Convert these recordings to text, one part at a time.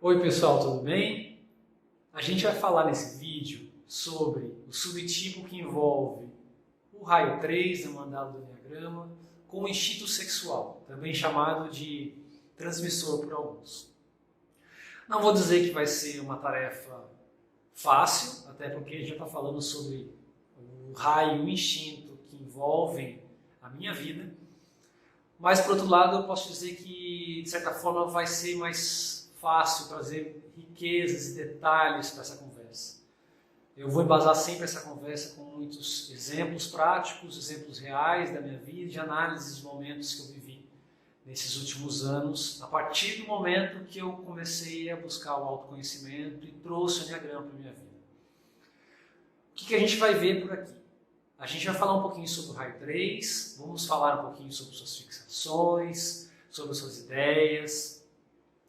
Oi pessoal, tudo bem? A gente vai falar nesse vídeo sobre o subtipo que envolve o raio 3 no mandala do Enneagrama com o instinto sexual, também chamado de transmissor por alguns. Não vou dizer que vai ser uma tarefa fácil, até porque a gente já está falando sobre o raio e o instinto que envolvem a minha vida, mas por outro lado eu posso dizer que de certa forma vai ser mais fácil trazer riquezas e detalhes para essa conversa. Eu vou embasar sempre essa conversa com muitos exemplos práticos, exemplos reais da minha vida, de análise de momentos que eu vivi nesses últimos anos, a partir do momento que eu comecei a buscar o autoconhecimento e trouxe o Enneagrama para a minha vida. O que a gente vai ver por aqui? A gente vai falar um pouquinho sobre o raio 3, vamos falar um pouquinho sobre suas fixações, sobre suas ideias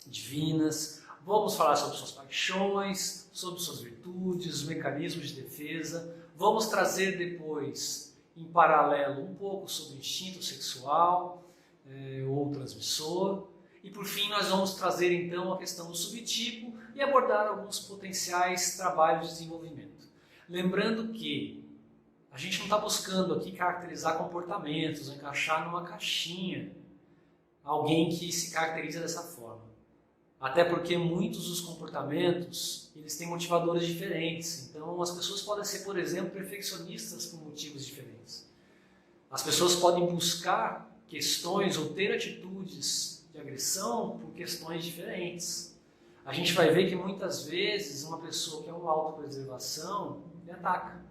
divinas, vamos falar sobre suas paixões, sobre suas virtudes, os mecanismos de defesa, vamos trazer depois, em paralelo, um pouco sobre o instinto sexual ou transmissor, e por fim nós vamos trazer então a questão do subtipo e abordar alguns potenciais trabalhos de desenvolvimento. Lembrando que a gente não está buscando aqui caracterizar comportamentos, encaixar numa caixinha alguém que se caracteriza dessa forma. Até porque muitos dos comportamentos eles têm motivadores diferentes. Então as pessoas podem ser, por exemplo, perfeccionistas por motivos diferentes. As pessoas podem buscar questões ou ter atitudes de agressão por questões diferentes. A gente vai ver que muitas vezes uma pessoa que é uma autopreservação ele ataca.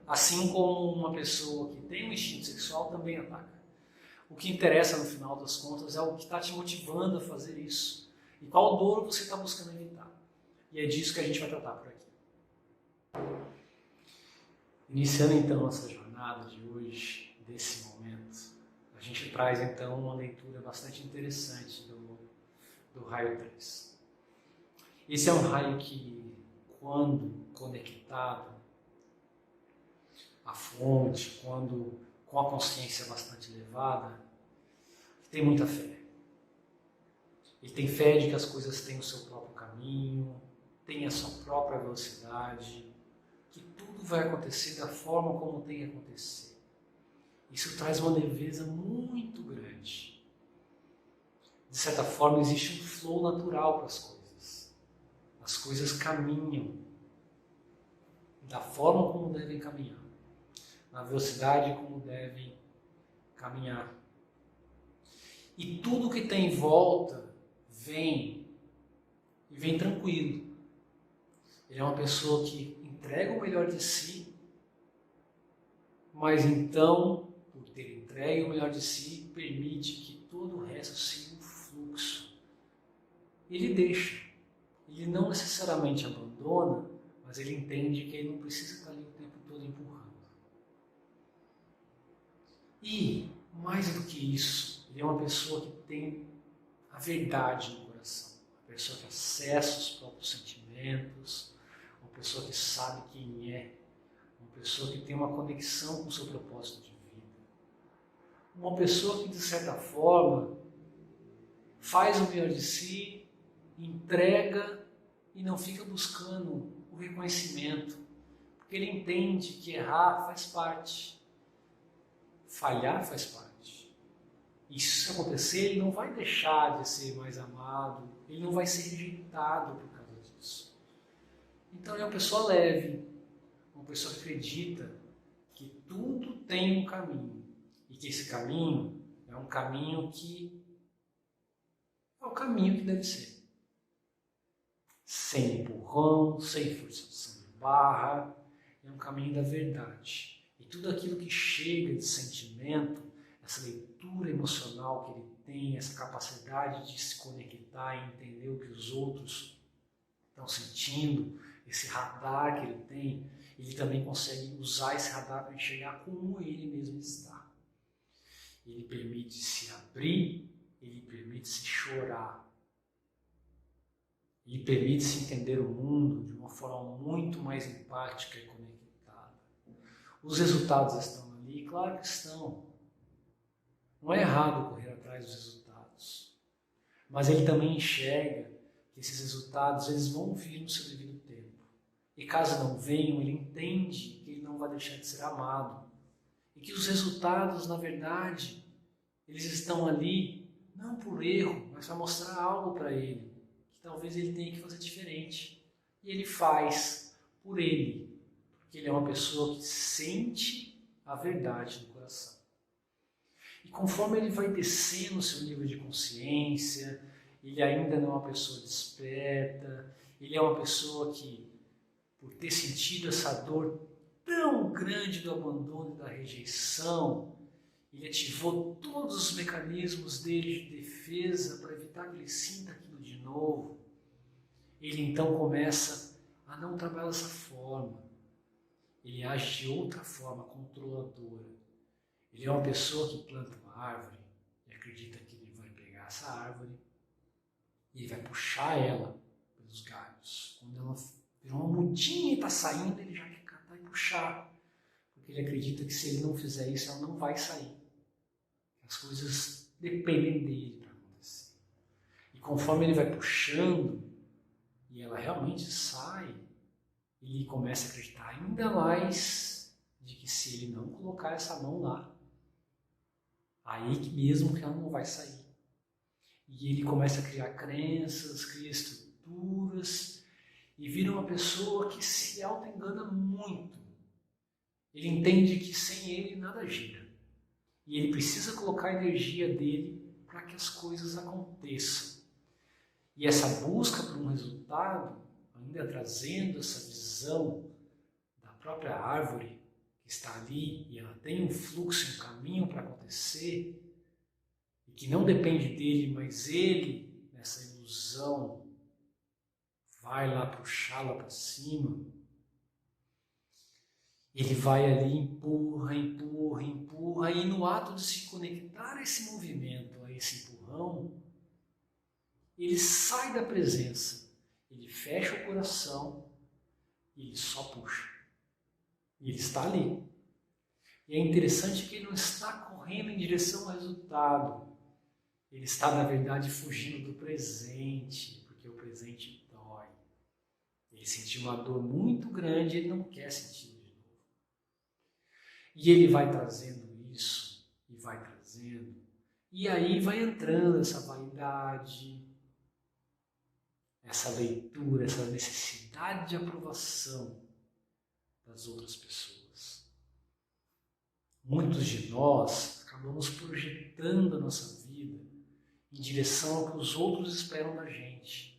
Assim como uma pessoa que tem um instinto sexual também ataca. O que interessa no final das contas é o que está te motivando a fazer isso. E qual dor você está buscando evitar. E é disso que a gente vai tratar por aqui. Iniciando então nossa jornada de hoje, desse momento, a gente traz então uma leitura bastante interessante do raio 3. Esse é um raio que, quando conectado à fonte, quando com a consciência bastante elevada, tem muita fé. Ele tem fé de que as coisas têm o seu próprio caminho, têm a sua própria velocidade, que tudo vai acontecer da forma como tem que acontecer. Isso traz uma leveza muito grande. De certa forma, existe um flow natural para as coisas. As coisas caminham da forma como devem caminhar, na velocidade como devem caminhar. E tudo que tem em volta vem tranquilo. Ele é uma pessoa que entrega o melhor de si, mas então, por ter entregue o melhor de si, permite que todo o resto siga um fluxo. Ele deixa. Ele não necessariamente abandona, mas ele entende que ele não precisa estar ali o tempo todo empurrando. E, mais do que isso, ele é uma pessoa que tem a verdade no coração, uma pessoa que acessa os próprios sentimentos, uma pessoa que sabe quem é, uma pessoa que tem uma conexão com o seu propósito de vida, uma pessoa que de certa forma faz o melhor de si, entrega e não fica buscando o reconhecimento, porque ele entende que errar faz parte, falhar faz parte. E se acontecer, ele não vai deixar de ser mais amado, ele não vai ser rejeitado por causa disso. Então ele é uma pessoa leve, uma pessoa que acredita que tudo tem um caminho. E que esse caminho é um caminho que é o caminho que deve ser. Sem empurrão, sem forçação de barra, é um caminho da verdade. E tudo aquilo que chega de sentimento, essa leitura emocional que ele tem, essa capacidade de se conectar e entender o que os outros estão sentindo, esse radar que ele tem, ele também consegue usar esse radar para enxergar como ele mesmo está. Ele permite se abrir, ele permite se chorar, ele permite se entender o mundo de uma forma muito mais empática e conectada. Os resultados estão ali? Claro que estão. Não é errado correr atrás dos resultados, mas ele também enxerga que esses resultados eles vão vir no seu devido tempo. E caso não venham, ele entende que ele não vai deixar de ser amado. E que os resultados, na verdade, eles estão ali não por erro, mas para mostrar algo para ele, que talvez ele tenha que fazer diferente. E ele faz por ele, porque ele é uma pessoa que sente a verdade no coração. E conforme ele vai descendo o seu nível de consciência, ele ainda não é uma pessoa desperta, ele é uma pessoa que, por ter sentido essa dor tão grande do abandono e da rejeição, ele ativou todos os mecanismos dele de defesa para evitar que ele sinta aquilo de novo. Ele então começa a não trabalhar dessa forma. Ele age de outra forma, controladora. Ele é uma pessoa que planta uma árvore e acredita que ele vai pegar essa árvore e ele vai puxar ela pelos galhos. Quando ela virou uma mudinha e está saindo, ele já quer catar e puxar. Porque ele acredita que se ele não fizer isso, ela não vai sair. As coisas dependem dele para acontecer. E conforme ele vai puxando, e ela realmente sai, ele começa a acreditar ainda mais de que se ele não colocar essa mão lá, aí mesmo que ela não vai sair. E ele começa a criar crenças, cria estruturas, e vira uma pessoa que se auto-engana muito. Ele entende que sem ele nada gira. E ele precisa colocar a energia dele para que as coisas aconteçam. E essa busca por um resultado, ainda trazendo essa visão da própria árvore que está ali, e ela tem um fluxo, um caminho para acontecer, e que não depende dele, mas ele, nessa ilusão, vai lá puxá-la para cima. Ele vai ali, empurra, empurra, empurra, e no ato de se conectar a esse movimento, a esse empurrão, ele sai da presença, ele fecha o coração e ele só puxa. E ele está ali. E é interessante que ele não está correndo em direção ao resultado. Ele está, na verdade, fugindo do presente, porque o presente dói. Ele sentiu uma dor muito grande e ele não quer sentir de novo. E ele vai trazendo isso, e vai trazendo. E aí vai entrando essa vaidade, essa leitura, essa necessidade de aprovação das outras pessoas. Muitos de nós acabamos projetando a nossa vida em direção ao que os outros esperam da gente.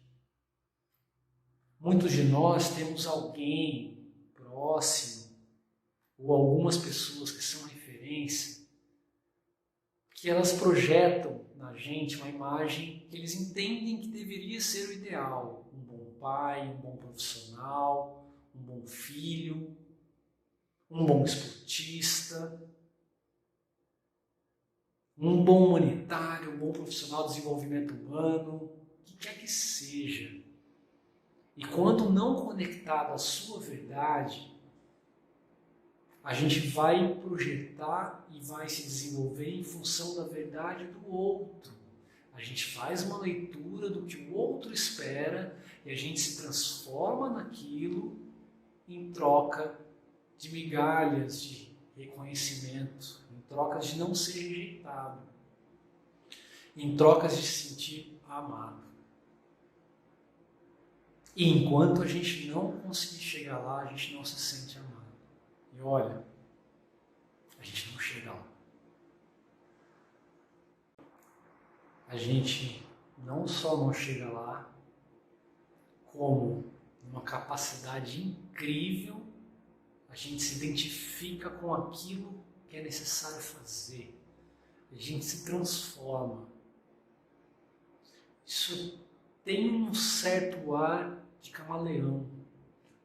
Muitos de nós temos alguém próximo ou algumas pessoas que são referência, que elas projetam na gente uma imagem que eles entendem que deveria ser o ideal. Um bom pai, um bom profissional, um bom filho, um bom esportista, um bom humanitário, um bom profissional de desenvolvimento humano, o que quer que seja. E quando não conectado à sua verdade, a gente vai projetar e vai se desenvolver em função da verdade do outro. A gente faz uma leitura do que o outro espera e a gente se transforma naquilo em troca de migalhas de reconhecimento, em trocas de não ser rejeitado, em trocas de se sentir amado. E enquanto a gente não conseguir chegar lá, a gente não se sente amado. E olha, a gente não chega lá. A gente não só não chega lá, como uma capacidade incrível, a gente se identifica com aquilo que é necessário fazer. A gente se transforma. Isso tem um certo ar de camaleão,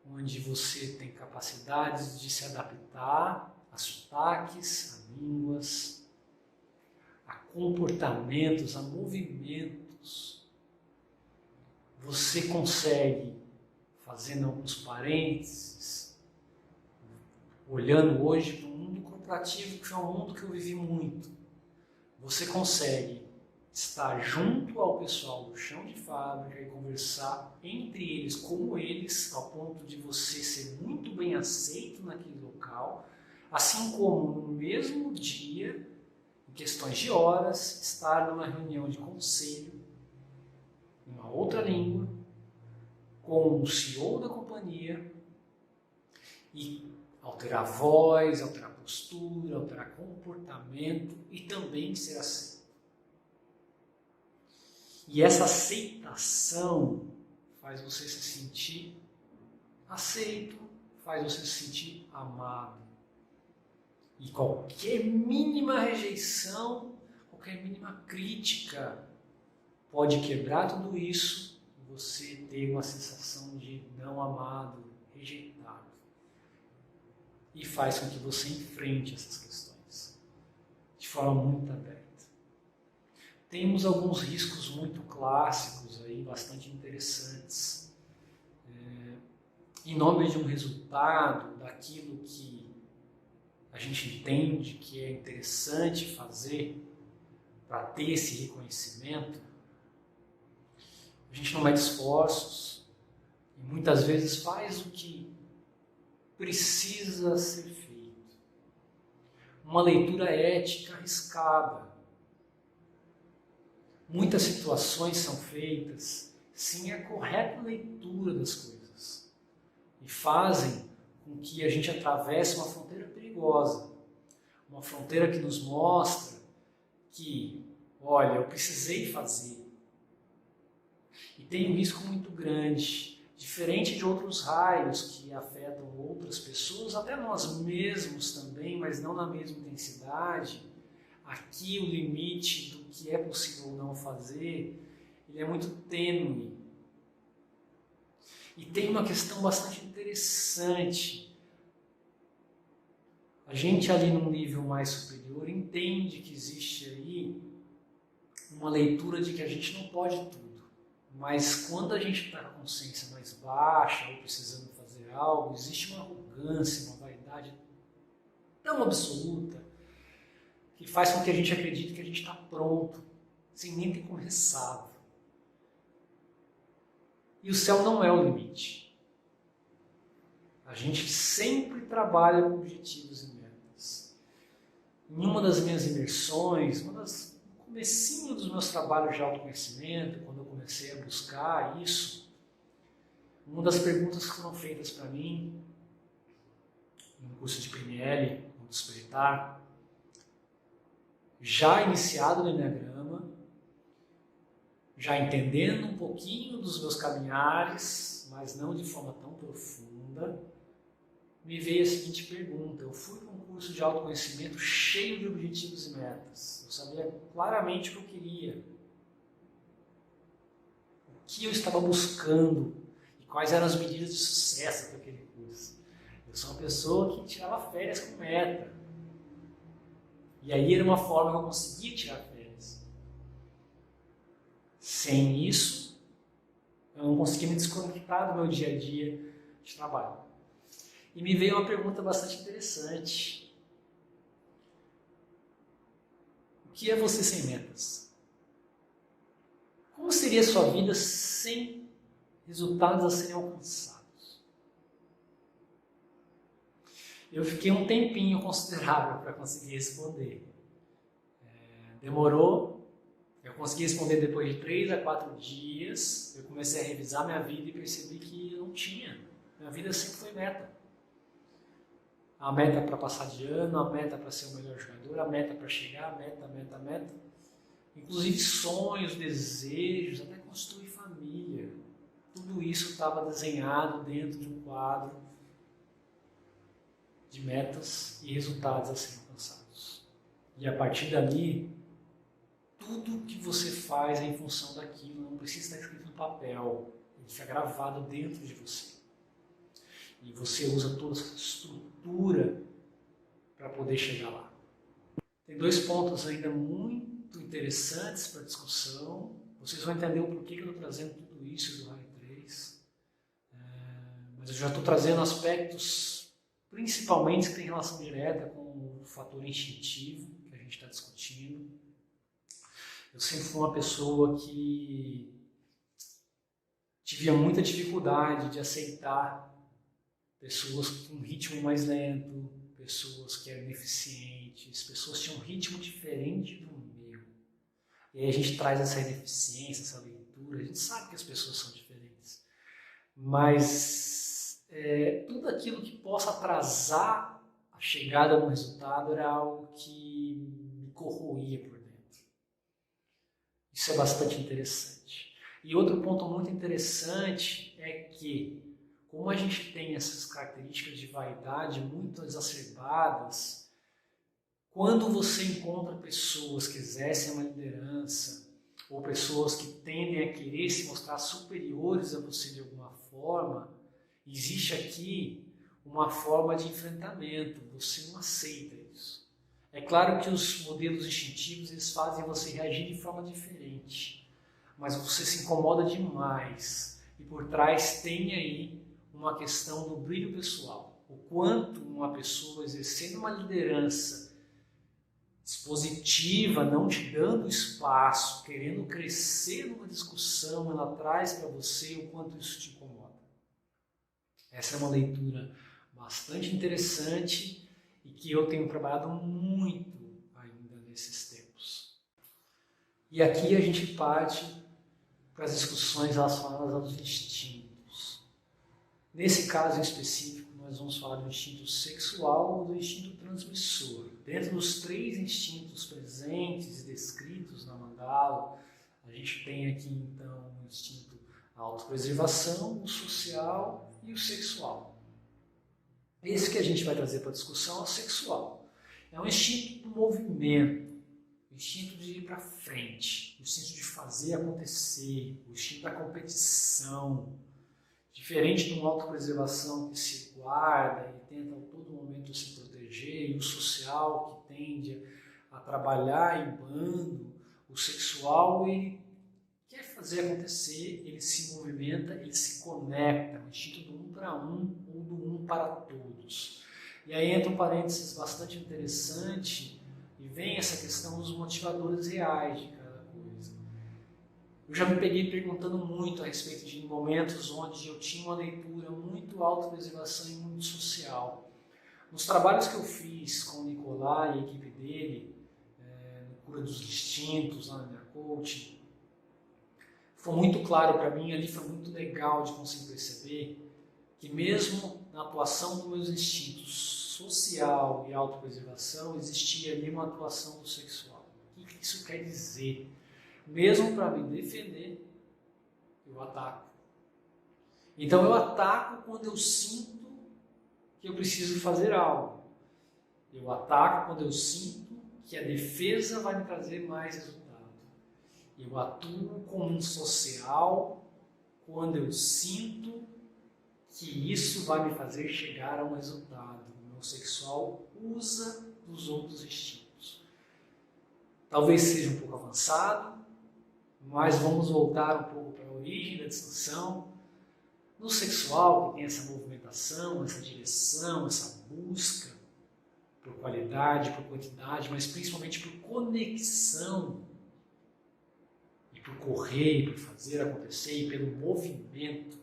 onde você tem capacidades de se adaptar a sotaques, a línguas, a comportamentos, a movimentos. Você consegue, fazendo alguns parênteses, olhando hoje para o mundo corporativo, que é um mundo que eu vivi muito, você consegue estar junto ao pessoal do chão de fábrica e conversar entre eles, como eles, ao ponto de você ser muito bem aceito naquele local, assim como no mesmo dia, em questões de horas, estar numa reunião de conselho, em uma outra língua, com o CEO da companhia e alterar a voz, alterar a postura, alterar comportamento e também ser aceito. E essa aceitação faz você se sentir aceito, faz você se sentir amado. E qualquer mínima rejeição, qualquer mínima crítica pode quebrar tudo isso e você ter uma sensação de não amado, rejeitado. E faz com que você enfrente essas questões de forma muito aberta. Temos alguns riscos muito clássicos aí, bastante interessantes. Em nome de um resultado, daquilo que a gente entende que é interessante fazer para ter esse reconhecimento, a gente não mede esforços e muitas vezes faz o que precisa ser feito. Uma leitura ética arriscada. Muitas situações são feitas sem a correta leitura das coisas e fazem com que a gente atravesse uma fronteira perigosa, uma fronteira que nos mostra que, olha, eu precisei fazer e tem um risco muito grande, diferente de outros raios que afetam outras pessoas, até nós mesmos também, mas não na mesma intensidade. Aqui o limite do que é possível ou não fazer, ele é muito tênue. E tem uma questão bastante interessante. A gente ali num nível mais superior entende que existe aí uma leitura de que a gente não pode tudo. Mas quando a gente está com a consciência mais baixa ou precisando fazer algo, existe uma arrogância, uma vaidade tão absoluta que faz com que a gente acredite que a gente está pronto, sem nem ter começado. E o céu não é o limite. A gente sempre trabalha com objetivos e metas. Em uma das minhas imersões, no comecinho dos meus trabalhos de autoconhecimento, quando eu comecei a buscar isso, uma das perguntas que foram feitas para mim, no curso de PNL, no Despertar, já iniciado no Enneagrama, já entendendo um pouquinho dos meus caminhares, mas não de forma tão profunda, me veio a seguinte pergunta. Eu fui para um curso de autoconhecimento cheio de objetivos e metas. Eu sabia claramente o que eu queria, o que eu estava buscando e quais eram as medidas de sucesso para aquele curso. Eu sou uma pessoa que tirava férias com meta. E aí era uma forma que eu conseguia tirar férias. Sem isso, eu não conseguia me desconectar do meu dia a dia de trabalho. E me veio uma pergunta bastante interessante. O que é você sem metas? Como seria a sua vida sem resultados a serem alcançados? Eu fiquei um tempinho considerável para conseguir responder. Demorou. Eu consegui responder depois de 3 a 4 dias. Eu comecei a revisar minha vida e percebi que eu não tinha. Minha vida sempre foi meta. A meta para passar de ano, a meta para ser o melhor jogador, a meta para chegar, meta. Inclusive sonhos, desejos, até construir família. Tudo isso estava desenhado dentro de um quadro de metas e resultados a serem alcançados. E a partir dali, tudo que você faz é em função daquilo, não precisa estar escrito no papel, ele fica gravado dentro de você. E você usa toda essa estrutura para poder chegar lá. Tem 2 pontos ainda muito interessantes para discussão. Vocês vão entender o porquê que eu estou trazendo tudo isso do Raio 3. Mas eu já estou trazendo aspectos, principalmente que têm relação direta com o fator instintivo que a gente está discutindo. Eu sempre fui uma pessoa que tive muita dificuldade de aceitar pessoas com um ritmo mais lento, pessoas que eram ineficientes, pessoas que tinham um ritmo diferente do meu. E aí a gente traz essa ineficiência, essa leitura, a gente sabe que as pessoas são diferentes. Mas tudo aquilo que possa atrasar a chegada no resultado era algo que me corroía por dentro. Isso é bastante interessante. E outro ponto muito interessante é que, como a gente tem essas características de vaidade muito exacerbadas, quando você encontra pessoas que exercem uma liderança ou pessoas que tendem a querer se mostrar superiores a você de alguma forma, existe aqui uma forma de enfrentamento, você não aceita isso. É claro que os modelos instintivos eles fazem você reagir de forma diferente, mas você se incomoda demais e por trás tem aí uma questão do brilho pessoal. O quanto uma pessoa exercendo uma liderança expositiva, não te dando espaço, querendo crescer numa discussão, ela traz para você o quanto isso te incomoda. Essa é uma leitura bastante interessante e que eu tenho trabalhado muito ainda nesses tempos. E aqui a gente parte para as discussões relacionadas aos instintos. Nesse caso em específico, nós vamos falar do instinto sexual ou do instinto transmissor. Dentro dos 3 instintos presentes e descritos na mandala, a gente tem aqui então o instinto autopreservação, o social e o sexual. Esse que a gente vai trazer para a discussão é o sexual. É um instinto do movimento, o instinto de ir para frente, o instinto de fazer acontecer, o instinto da competição. Diferente de uma autopreservação que se guarda e tenta a todo momento se proteger, e o social que tende a trabalhar em bando, o sexual ele quer fazer acontecer, ele se movimenta, ele se conecta, o instinto do 1 para 1 ou do 1 para todos. E aí entra um parênteses bastante interessante e vem essa questão dos motivadores reais de cada coisa. Eu já me peguei perguntando muito a respeito de momentos onde eu tinha uma leitura muito autopreservação e muito social. Nos trabalhos que eu fiz com o Nicolai e a equipe dele, no Cura dos Instintos, lá na minha coaching, foi muito claro para mim, ali foi muito legal de conseguir perceber que mesmo na atuação dos meus instintos social e autopreservação, existia ali uma atuação do sexual. O que isso quer dizer? Mesmo para me defender, eu ataco. Então eu ataco quando eu sinto que eu preciso fazer algo. Eu ataco quando eu sinto que a defesa vai me trazer mais resultado. Eu atuo como um social quando eu sinto que isso vai me fazer chegar a um resultado. O meu sexual usa dos outros instintos. Talvez seja um pouco avançado, mas vamos voltar um pouco para a origem da discussão. No sexual, que tem essa movimentação, essa direção, essa busca por qualidade, por quantidade, mas principalmente por conexão, e por correr, por fazer acontecer, e pelo movimento.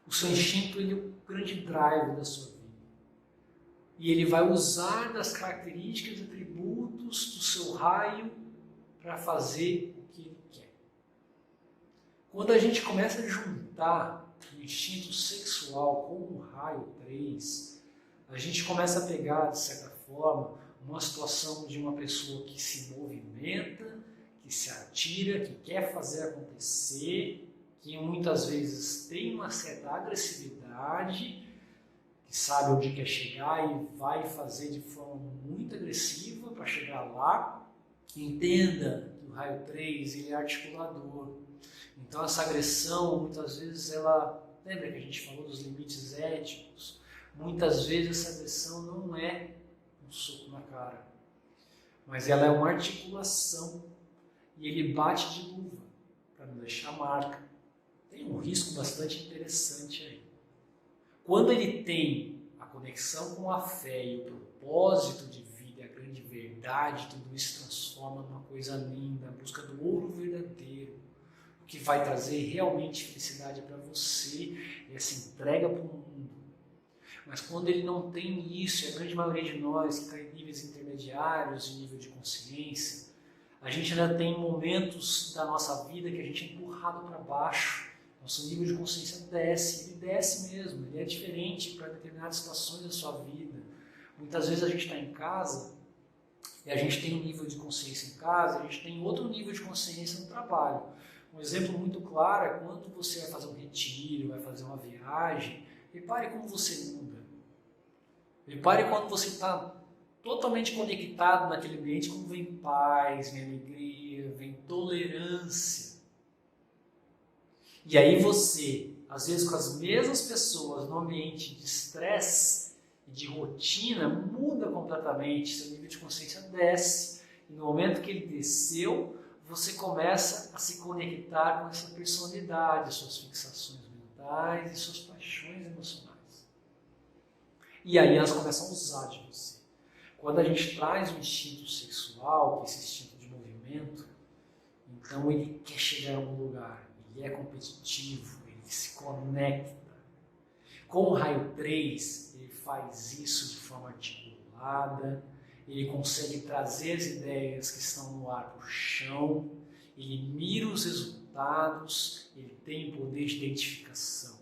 O seu instinto ele é o grande drive da sua vida. E ele vai usar das características e atributos do seu raio para fazer o que ele quer. Quando a gente começa a juntar o instinto sexual com o raio 3, a gente começa a pegar, de certa forma, uma situação de uma pessoa que se movimenta, que se atira, que quer fazer acontecer, que muitas vezes tem uma certa agressividade, que sabe onde quer chegar e vai fazer de forma muito agressiva para chegar lá. Entenda que o raio 3 ele é articulador. Então essa agressão, muitas vezes, ela... Lembra que a gente falou dos limites éticos? Muitas vezes essa agressão não é um soco na cara, mas ela é uma articulação. E ele bate de luva para não deixar marca. Tem um risco bastante interessante aí. Quando ele tem a conexão com a fé e o propósito de vida e a grande grande verdade, tudo isso se transforma numa coisa linda, a busca do ouro verdadeiro, o que vai trazer realmente felicidade para você e essa entrega para o mundo. Mas quando ele não tem isso, e a grande maioria de nós que está em níveis intermediários de nível de consciência, a gente ainda tem momentos da nossa vida que a gente é empurrado para baixo. Nosso nível de consciência desce, ele desce mesmo, ele é diferente para determinadas situações da sua vida. Muitas vezes a gente está em casa e a gente tem um nível de consciência em casa, a gente tem outro nível de consciência no trabalho. Um exemplo muito claro é quando você vai fazer um retiro, vai fazer uma viagem, repare como você muda. Repare quando você está totalmente conectado naquele ambiente, como vem paz, vem alegria, vem tolerância. E aí você, às vezes com as mesmas pessoas, no ambiente de estresse e de rotina, muda completamente, seu nível de consciência desce. E no momento que ele desceu, você começa a se conectar com essa personalidade, suas fixações mentais e suas paixões emocionais. E aí elas começam a usar de você. Quando a gente traz um instinto sexual, que é esse instinto de movimento, então ele quer chegar em algum lugar. Ele é competitivo, ele se conecta. Com o raio 3, ele faz isso de forma articulada, ele consegue trazer as ideias que estão no ar para o chão, ele mira os resultados, ele tem poder de identificação.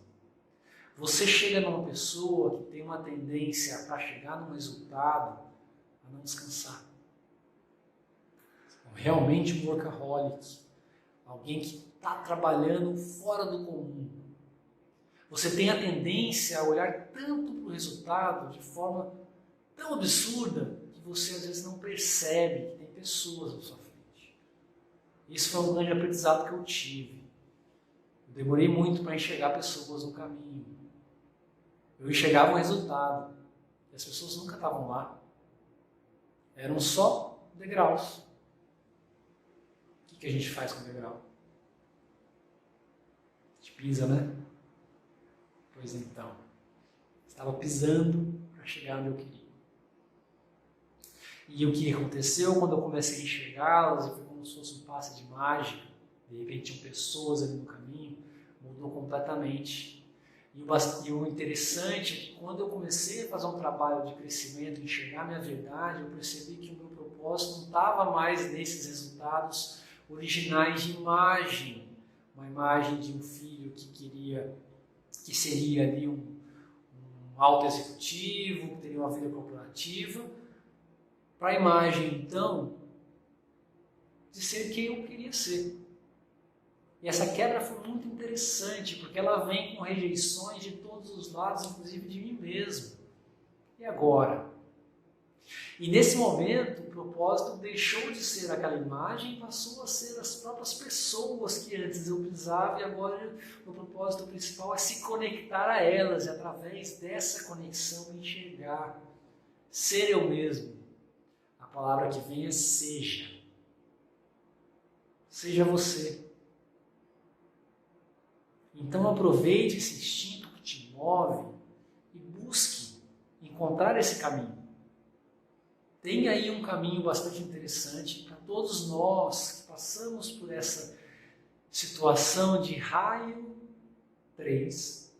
Você chega numa pessoa que tem uma tendência para chegar num resultado a não descansar. Realmente um workaholic, alguém que está trabalhando fora do comum. Você tem a tendência a olhar tanto para o resultado de forma tão absurda que você às vezes não percebe que tem pessoas à sua frente. Isso foi um grande aprendizado que eu tive. Eu demorei muito para enxergar pessoas no caminho. Eu enxergava o resultado e as pessoas nunca estavam lá. Eram só degraus. O que a gente faz com o degrau? A gente pisa, né? Pois então, estava pisando para chegar onde eu queria. E o que aconteceu quando eu comecei a enxergá-las, e foi como se fosse um passe de mágica, de repente tinham pessoas ali no caminho, mudou completamente. E o interessante é que quando eu comecei a fazer um trabalho de crescimento, enxergar minha verdade, eu percebi que o meu propósito não estava mais nesses resultados originais de imagem. Uma imagem de um filho que seria ali um alto executivo, que teria uma vida corporativa, para a imagem, então, de ser quem eu queria ser. E essa quebra foi muito interessante, porque ela vem com rejeições de todos os lados, inclusive de mim mesmo. E agora? E nesse momento, o propósito deixou de ser aquela imagem e passou a ser as próprias pessoas que antes eu pisava, e agora o propósito principal é se conectar a elas, e através dessa conexão enxergar, ser eu mesmo. A palavra que vem é seja. Seja você. Então aproveite esse instinto que te move e busque encontrar esse caminho. Tem aí um caminho bastante interessante para todos nós que passamos por essa situação de raio 3,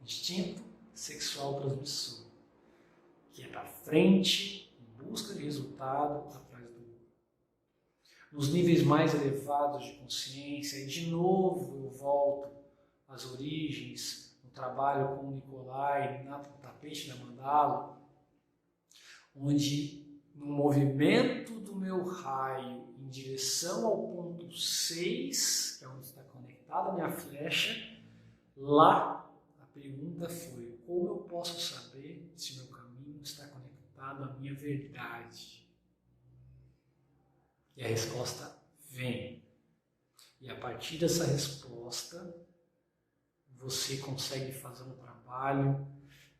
instinto sexual transmissor, que é para frente, em busca de resultado, atrás do outro. Nos níveis mais elevados de consciência, e de novo eu volto às origens, no trabalho com o Nicolai, no tapete da mandala, onde no movimento do meu raio em direção ao ponto 6, que é onde está conectada a minha flecha, lá a pergunta foi: como eu posso saber se meu caminho está conectado à minha verdade? E a resposta vem. E a partir dessa resposta, você consegue fazer um trabalho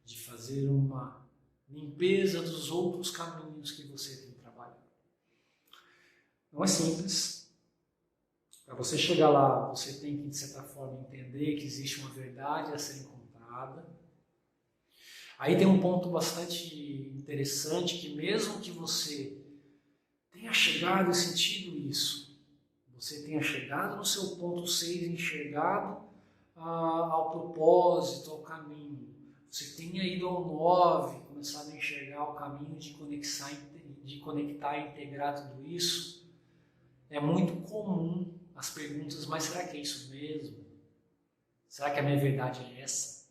de fazer uma limpeza dos outros caminhos que você tem trabalhado. Não é simples. Para você chegar lá, você tem que, de certa forma, entender que existe uma verdade a ser encontrada. Aí tem um ponto bastante interessante, que mesmo que você tenha chegado e sentido isso, você tenha chegado no seu ponto 6, enxergado ao propósito, ao caminho, você tenha ido ao 9, começado a enxergar o caminho de conectar e integrar tudo isso, é muito comum as perguntas, mas será que é isso mesmo? Será que a minha verdade é essa?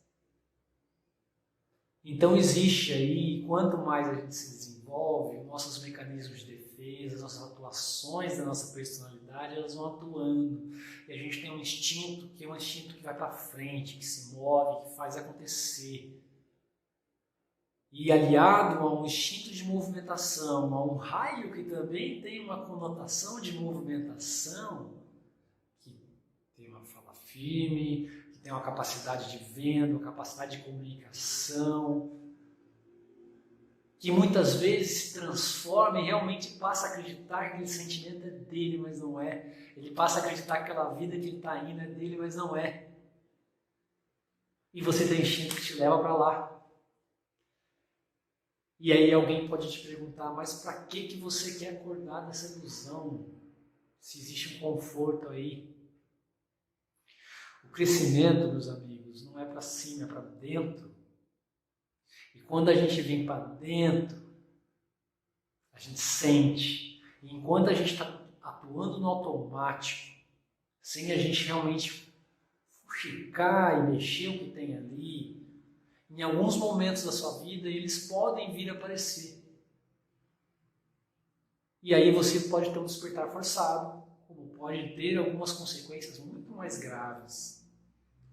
Então existe aí, quanto mais a gente se desenvolve, nossos mecanismos de defesa, nossas atuações da nossa personalidade, elas vão atuando. E a gente tem um instinto que é um instinto que vai para frente, que se move, que faz acontecer. E aliado a um instinto de movimentação, a um raio que também tem uma conotação de movimentação, que tem uma fala firme, que tem uma capacidade de venda, uma capacidade de comunicação, que muitas vezes se transforma e realmente passa a acreditar que aquele sentimento é dele, mas não é. Ele passa a acreditar que aquela vida que ele está indo é dele, mas não é. E você tem instinto que te leva para lá. E aí alguém pode te perguntar, mas para que você quer acordar dessa ilusão? Se existe um conforto aí. O crescimento, meus amigos, não é para cima, é para dentro. E quando a gente vem para dentro, a gente sente. E enquanto a gente está atuando no automático, sem a gente realmente fuxicar e mexer o que tem ali, em alguns momentos da sua vida, eles podem vir a aparecer. E aí você pode ter um despertar forçado, como pode ter algumas consequências muito mais graves.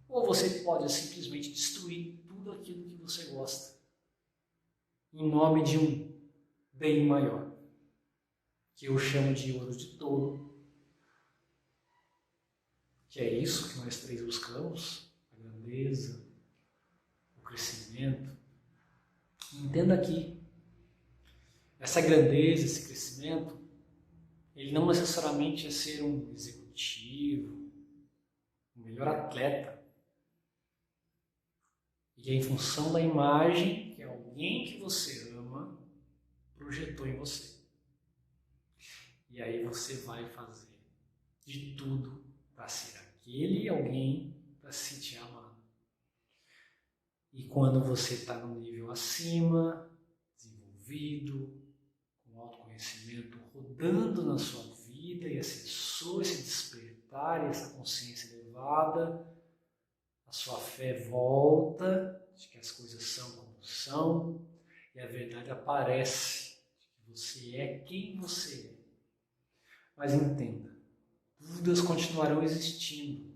Ou você pode simplesmente destruir tudo aquilo que você gosta, em nome de um bem maior, que eu chamo de ouro de tolo, que é isso que nós três buscamos, a grandeza, o crescimento. Entenda aqui, essa grandeza, esse crescimento, ele não necessariamente é ser um executivo, um melhor atleta. E é em função da imagem que alguém que você ama projetou em você. E aí você vai fazer de tudo para ser aquele alguém, para se sentir amado. E quando você está no nível acima, desenvolvido, com autoconhecimento rodando na sua vida, e acessou esse despertar e essa consciência elevada, a sua fé volta de que as coisas são como são, e a verdade aparece de que você é quem você é. Mas entenda, dúvidas continuarão existindo.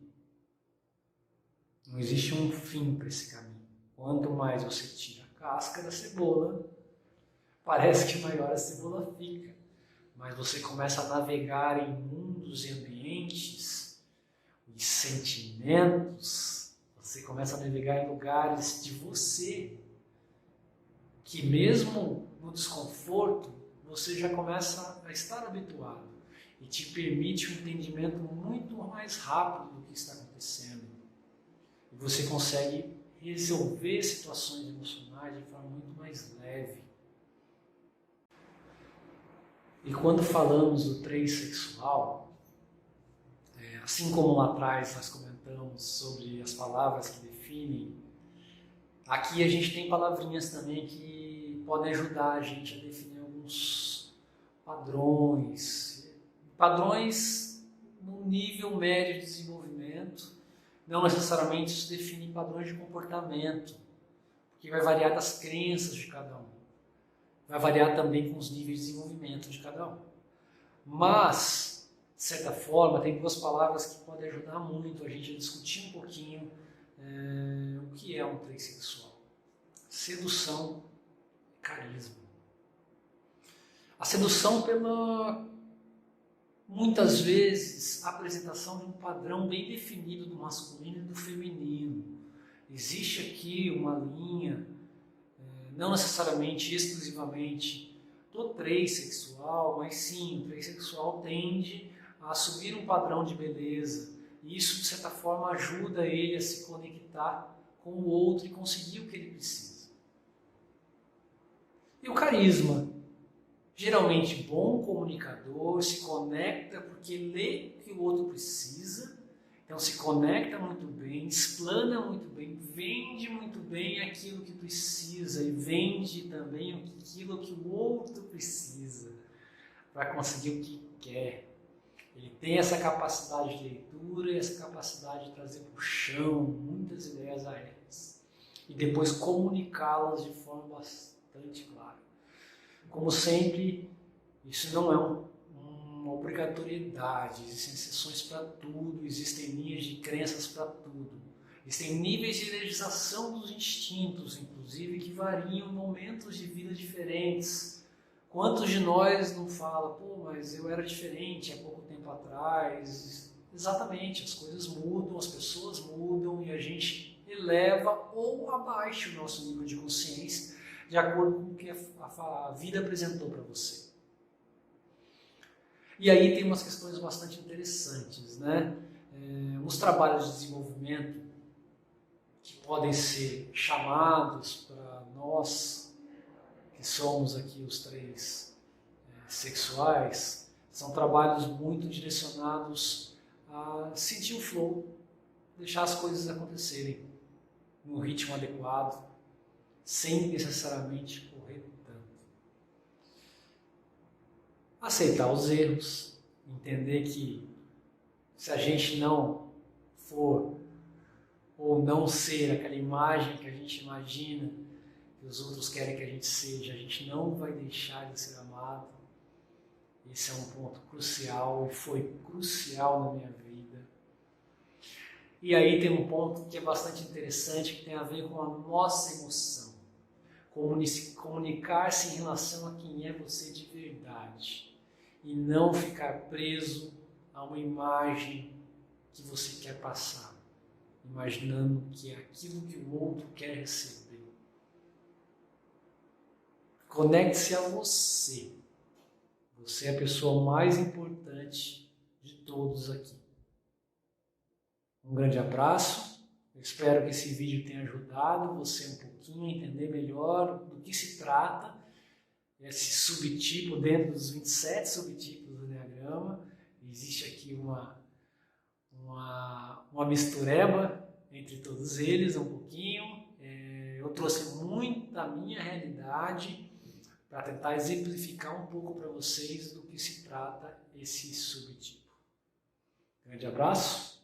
Não existe um fim para esse caminho. Quanto mais você tira a casca da cebola, parece que maior a cebola fica. Mas você começa a navegar em mundos e ambientes, e sentimentos, você começa a navegar em lugares de você, que mesmo no desconforto, você já começa a estar habituado. E te permite um entendimento muito mais rápido do que está acontecendo. E você consegue resolver situações emocionais de forma muito mais leve. E quando falamos do 3 sexual, assim como lá atrás nós comentamos sobre as palavras que definem, aqui a gente tem palavrinhas também que podem ajudar a gente a definir alguns padrões no nível médio de desenvolvimento. Não necessariamente isso define padrões de comportamento, porque vai variar das crenças de cada um. Vai variar também com os níveis de desenvolvimento de cada um. Mas, de certa forma, tem duas palavras que podem ajudar muito a gente a discutir um pouquinho o que é um 3 sexual. Sedução e carisma. A sedução pela, muitas vezes, a apresentação de um padrão bem definido do masculino e do feminino. Existe aqui uma linha, não necessariamente, exclusivamente, do 3 sexual, mas sim, o 3 sexual tende a assumir um padrão de beleza. E isso, de certa forma, ajuda ele a se conectar com o outro e conseguir o que ele precisa. E o carisma, geralmente bom comunicador, se conecta porque lê o que o outro precisa, então se conecta muito bem, explana muito bem, vende muito bem aquilo que precisa e vende também aquilo que o outro precisa para conseguir o que quer. Ele tem essa capacidade de leitura e essa capacidade de trazer para o chão muitas ideias aéreas e depois comunicá-las de forma bastante clara. Como sempre, isso não é uma obrigatoriedade, existem exceções para tudo, existem linhas de crenças para tudo. Existem níveis de realização dos instintos, inclusive, que variam em momentos de vida diferentes. Quantos de nós não fala, pô, mas eu era diferente há pouco tempo atrás? Exatamente, as coisas mudam, as pessoas mudam e a gente eleva ou abaixa o nosso nível de consciência de acordo com o que a vida apresentou para você. E aí tem umas questões bastante interessantes, né? Os trabalhos de desenvolvimento que podem ser chamados para nós, que somos aqui os três sexuais, são trabalhos muito direcionados a sentir o flow, deixar as coisas acontecerem no ritmo adequado, sem necessariamente correr tanto. Aceitar os erros, entender que se a gente não for ou não ser aquela imagem que a gente imagina que os outros querem que a gente não vai deixar de ser amado. Esse é um ponto crucial e foi crucial na minha vida. E aí tem um ponto que é bastante interessante, que tem a ver com a nossa emoção. Comunicar-se em relação a quem é você de verdade e não ficar preso a uma imagem que você quer passar, imaginando que é aquilo que o outro quer receber. Conecte-se a você. Você é a pessoa mais importante de todos aqui. Um grande abraço. Eu espero que esse vídeo tenha ajudado você um pouquinho a entender melhor do que se trata esse subtipo dentro dos 27 subtipos do Enneagrama. Existe aqui uma mistureba entre todos eles, um pouquinho. Eu trouxe muito da minha realidade para tentar exemplificar um pouco para vocês do que se trata esse subtipo. Grande abraço.